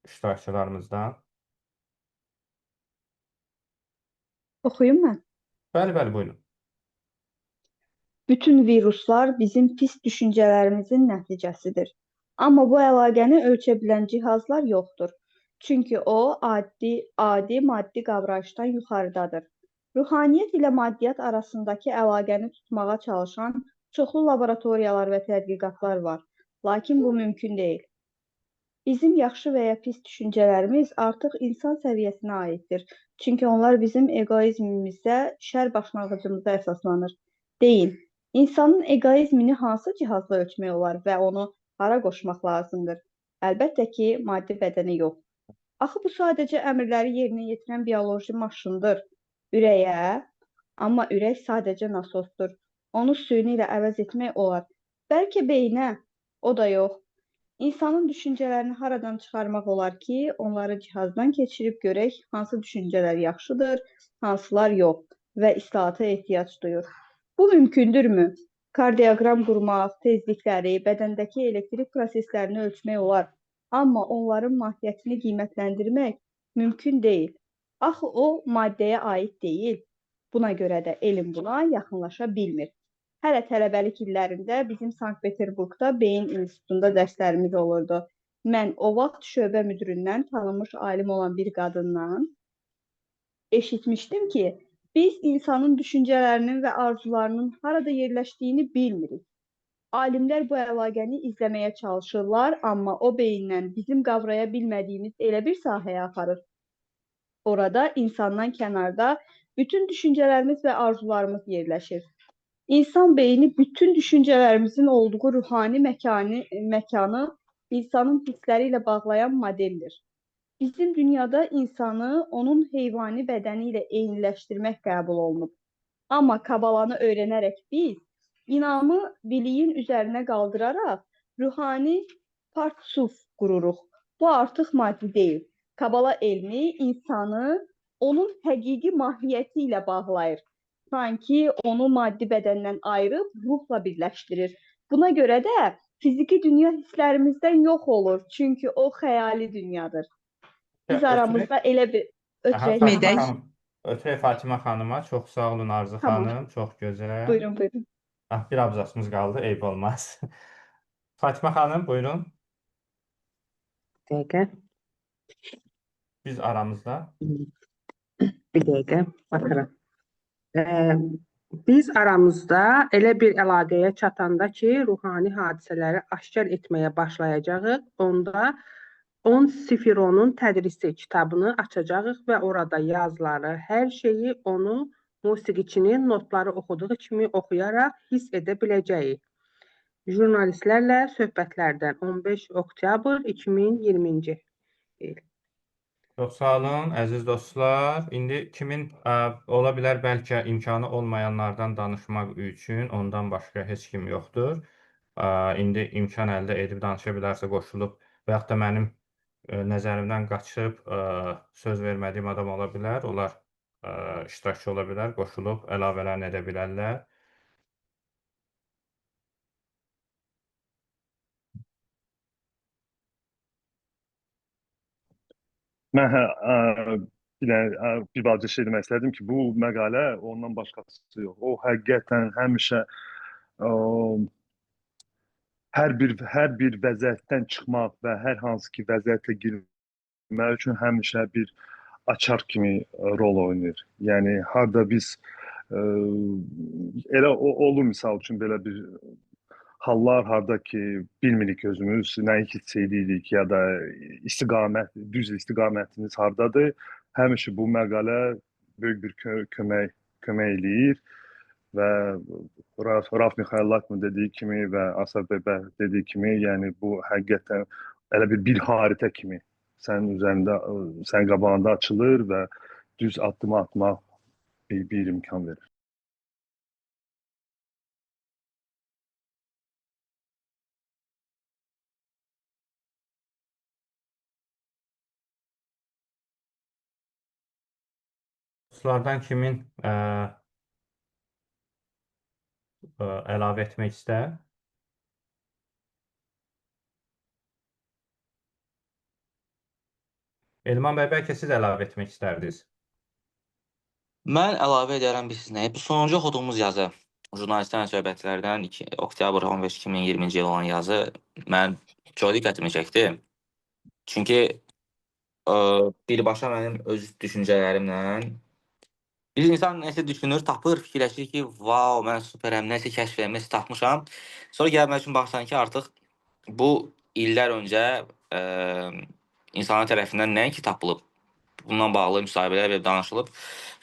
iştirakçılarımızdan. Oxuyum mən. Bəli, buyurun. Bütün viruslar bizim pis düşüncələrimizin nəticəsidir. Amma bu əlaqəni ölçə bilən cihazlar yoxdur. Çünki o adi maddi qavrayışdan yuxarıdadır. Ruhaniyyət ilə maddiyyat arasındakı əlaqəni tutmağa çalışan çoxlu laboratoriyalar və tədqiqatlar var. Lakin bu mümkün deyil. Bizim yaxşı və ya pis düşüncələrimiz artıq insan səviyyəsinə aiddir. Çünki onlar bizim egoizmimizdə, şər başlanğıcımızda əsaslanır. Deyin, insanın egoizmini hansı cihazla ölçmək olar və onu hara qoşmaq lazımdır? Əlbəttə ki, maddi bədəni yox. Axı bu sadəcə əmrləri yerinə yetirən bioloji maşındır. Ürəyə, amma ürək sadəcə nasosdur. Onu süni ilə əvəz etmək olar. Bəlkə beyinə, o da yox. İnsanın düşüncələrini haradan çıxarmaq olar ki, onları cihazdan keçirib görək hansı düşüncələr yaxşıdır, hansılar yox və islahata ehtiyac duyur. Bu mümkündürmü? Kardioqram qurmaq, tezlikləri, bədəndəki elektrik proseslərini ölçmək olar. Amma onların mahiyyətini qiymətləndirmək mümkün deyil. Axı o maddəyə aid deyil. Buna görə də elm buna yaxınlaşa bilmir. Hələ tələbəlik illərində bizim Sankt-Peterburqda Beyin İnstitutunda dərslərimiz olurdu. Mən o vaxt şöbə müdirindən tanınmış alim olan bir qadından eşitmişdim ki, biz insanın düşüncələrinin və arzularının harada yerləşdiyini bilmirik. Alimlər bu əlaqəni izləməyə çalışırlar, amma o beyindən bizim qavraya bilmədiyimiz elə bir sahəyə aparır. Orada insandan kənarda bütün düşüncələrimiz və arzularımız yerləşir. İnsan beyni bütün düşüncələrimizin olduğu ruhani məkanı insanın hissləri ilə bağlayan modeldir. Bizim dünyada insanı onun heyvani bədəni ilə eyniləşdirmək qəbul olunub. Amma Kabalanı öyrənərək biz inamı biliyin üzərinə qaldıraraq ruhani partsuf qururuq. Bu artıq maddi deyil. Kabala elmi insanı onun həqiqi mahiyyəti ilə bağlayır. Sanki onu maddi bədəndən ayırıb ruhla birləşdirir. Buna görə də fiziki dünya hisslərimizdən yox olur. Çünki o xəyali dünyadır. Biz aramızda elə bir Ötürək Fatimə xanıma. Çox sağ olun Arzu xanım. Çox gözəl. Buyurun, buyurun. Bir abzasımız qaldı. Eyb olmaz. Fatimə xanım, buyurun. Dəqiqə. Biz aramızda. Bir dəqiqə, baxıram. Biz aramızda elə bir əlaqəyə çatanda ki, ruhani hadisələri aşkar etməyə başlayacağıq, onda 10 Sifironun tədrisi kitabını açacağıq və orada yazıları, hər şeyi onu musiqiçinin notları oxuduğu kimi oxuyaraq hiss edə biləcəyik. Jurnalistlərlə söhbətlərdən 15 oktyabr 2020-ci il. Çox sağ olun, əziz dostlar. İndi kimin ola bilər bəlkə imkanı olmayanlardan danışmaq üçün ondan başqa heç kim yoxdur. İndi imkan əldə edib danışa bilərsə qoşulub və yaxud da mənim nəzərimdən qaçıb söz vermədiyim adam ola bilər. Onlar iştirakçı ola bilər, qoşulub əlavələrini edə bilərlər. Mən bir balaca şey demək istədim ki, bu məqalə ondan başqası yox. O həqiqətən həmişə hər bir vəziyyətdən çıxmaq və hər hansı ki vəziyyətə girmək üçün həmişə bir açar kimi rol oynayır. Yəni harda biz elə olur misal üçün belə bir hallar harda ki bilmirik özümüz nəyi hiss edirik ya da düz istiqamətimiz hardadır. Həmişə bu məqalə böyük bir kömək eləyir və Raf Mixailakın dediyi kimi və Asaf Bəbər dediyi kimi, yəni bu həqiqətən elə bir xaritə kimi sənin üzərində, sənin qabağında açılır və düz addım atmaq bir imkan verir. Dostlardan kimin əlavə etmək istər? Elman bəy, bəlkə siz əlavə etmək istərdiniz? Mən əlavə edərəm bilirsiniz. Bu sonuncu oxuduğumuz yazı, jurnalistlərin söhbətlərdən oktyabr 15 2020-ci il olan yazı mən çox diqqətimi çəkdi. Çünki birbaşa mənim öz düşüncələrimlə bir insan nəsə düşünür, tapır, fikirləşir ki, vau, mən superəm, nəsə kəşf edirəm, nəsə tapmışam. Sonra gəlmək üçün baxsan ki, artıq bu illər öncə insanlar tərəfindən nəinki tapılıb, bundan bağlı müsahibələr və danışılıb.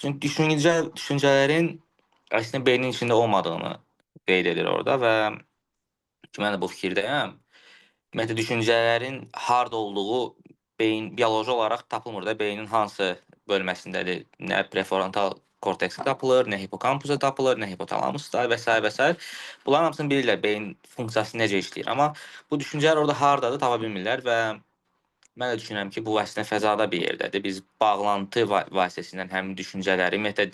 Çünki düşüncələrin əslində beynin içində olmadığını qeyd edir orada və mən də bu fikirdəyəm. Ümumiyyətlə, düşüncələrin harda olduğu bioloji olaraq tapılmır da, beynin hansı bölməsindədir. Nə prefrontal korteksə tapılır, nə hipokampusa tapılır, nə hipotalamusda və s. və s. Bunların hamısını bilirlər, beyin funksiyası necə işləyir. Amma bu düşüncələr orada hardadır, tapa bilmirlər və mən də düşünürəm ki, bu əslində fəzada bir yerdədir. Biz bağlantı vasitəsilə həmin düşüncələri, ümumiyyətlə,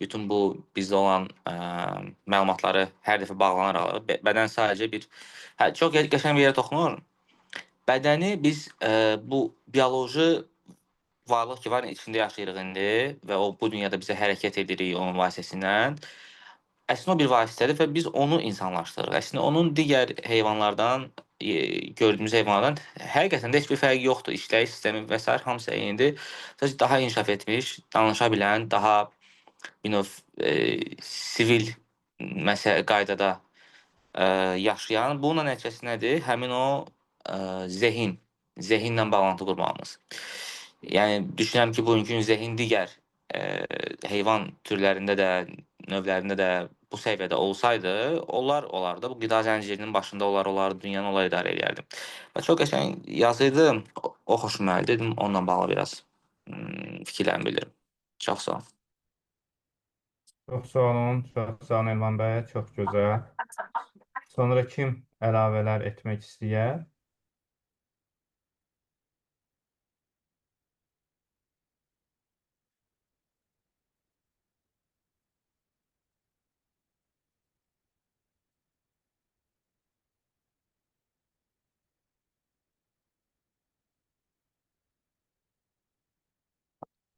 bütün bu bizdə olan məlumatları hər dəfə bağlanaraq, bədən sadəcə bir, çox qəşəng bir yerə toxunur. Bədəni biz bu bioloji varlıq ki var, içində yaşayırıq indi və o bu dünyada bizə hərəkət edirik onun vasitəsilə. Əslində o bir vasitədir və biz onu insanlaşdırırıq. Əslində onun digər heyvanlardan, gördüyümüz heyvanlardan həqiqətən də heç bir fərqi yoxdur. İşləyiş sistemi və s. hamısı eynidir. Sadəcə daha inkişaf etmiş, danışa bilən, daha bir növ sivil qaydada yaşayan. Bunun nəticəsi nədir? Həmin o zehinlə bağlantı qurmağımız. Yəni, düşünürəm ki, bugünkü zehin digər heyvan türlərində də, növlərində də bu səviyyədə olsaydı, onlar olardı. Bu qida zəncirinin başında olardı, dünyanı onlar idarə edərdi. Və çox qəşəng yazıydı, o xoşuma gəldi. Dedim, onunla bağlı biraz fikirlərimi bildirim. Çox sağ olun. Çox sağ olun, çox sağ olun Elman bəy, çox gözəl. Sonra kim əlavələr etmək istəyər?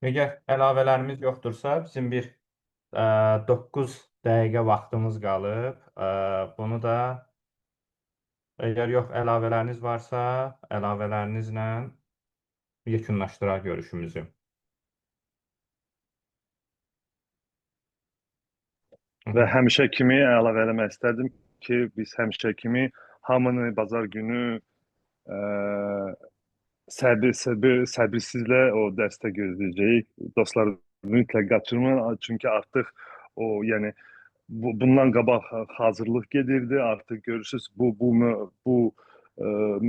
Əgər əlavələrimiz yoxdursa, bizim bir 9 dəqiqə vaxtımız qalıb. Bunu da əgər yox əlavələriniz varsa, əlavələrinizlə yekunlaşdıraq görüşümüzü. Və həmişə kimi əlavə eləmək istərdim ki, biz həmişə kimi hamını bazar günü səbirsizlə o dəstə gözləyəcəyik. Dostlar, mütləq qaçırmayın, çünki artıq o, yəni bundan qabaq hazırlıq gedirdi. Artıq görürsüz bu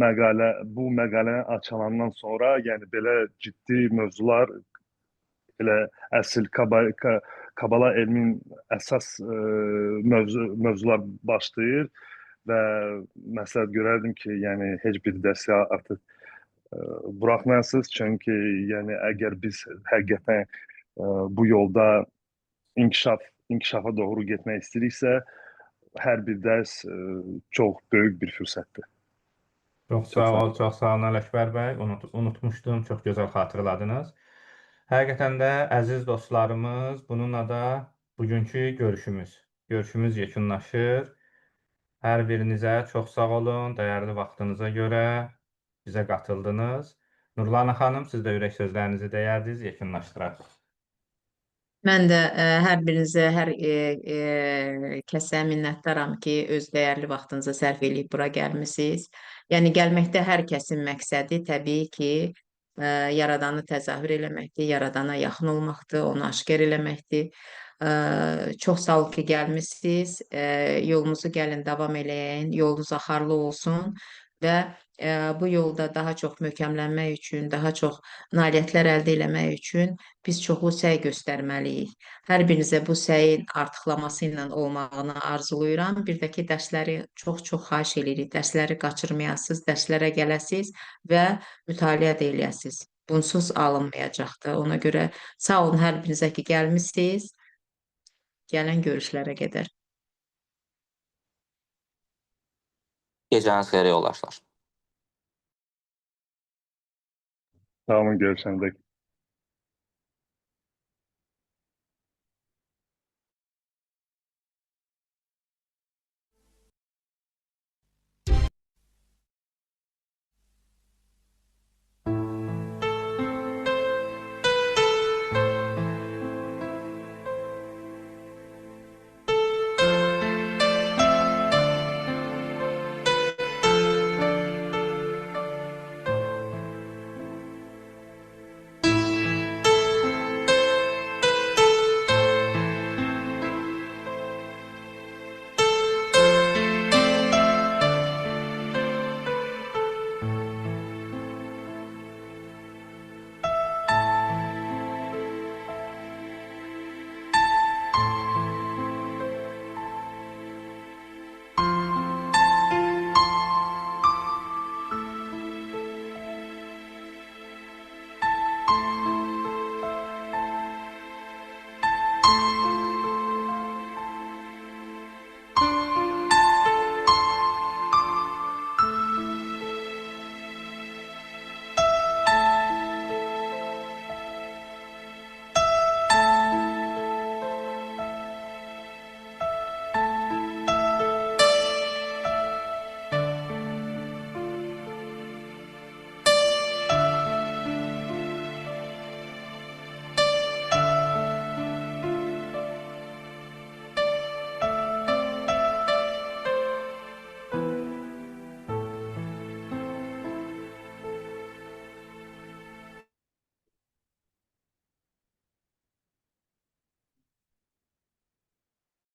məqalə açılandan sonra, yəni belə ciddi mövzular, elə əsl Kabala elmin əsas mövzular başlayır və məsləhət görərdim ki, yəni heç bir dərsi artıq buraxmayasınız, çünki yəni əgər biz həqiqətən bu yolda inkişafa doğru getmək istəyiriksə, hər bir dərs çox böyük bir fürsətdir. Çox sağ olun Ələkbər bəy. Unutmuşdum, çox gözəl xatırladınız. Həqiqətən də əziz dostlarımız, bununla da bugünkü görüşümüz yekunlaşır. Hər birinizə çox sağ olun, dəyərli vaxtınıza görə bizə qatıldınız. Nurlana xanım, siz də ürək sözlərinizi deyərdiniz, yekunlaşdıraq. Mən də hər birinizə, hər kəsə minnətdaram ki, öz dəyərli vaxtınızı sərf edib bura gəlmisiniz. Yəni, gəlməkdə hər kəsin məqsədi təbii ki, Yaradanı təzahür eləməkdir, Yaradana yaxın olmaqdır, onu aşkar eləməkdir. Çox sağ olun ki, gəlmisiniz. Yolunuzu gəlin, davam eləyin, yolunuz axarlı olsun və bu yolda daha çox möhkəmlənmək üçün, daha çox nailiyyətlər əldə eləmək üçün biz çoxlu səy göstərməliyik. Hər birinizə bu səyin artıqlaması ilə olmağını arzulayıram. Bir də ki, dərsləri çox-çox xahiş edirik. Dərsləri qaçırmayasınız, dərslərə gələsiniz və mütaliə də eləyəsiniz. Bunsuz alınmayacaqdır. Ona görə sağ olun hər birinizə ki, gəlmisiniz. Gələn görüşlərə qədər. Gecəniz xeyrə yoldaşlar. Sağ olun, görüşəndə.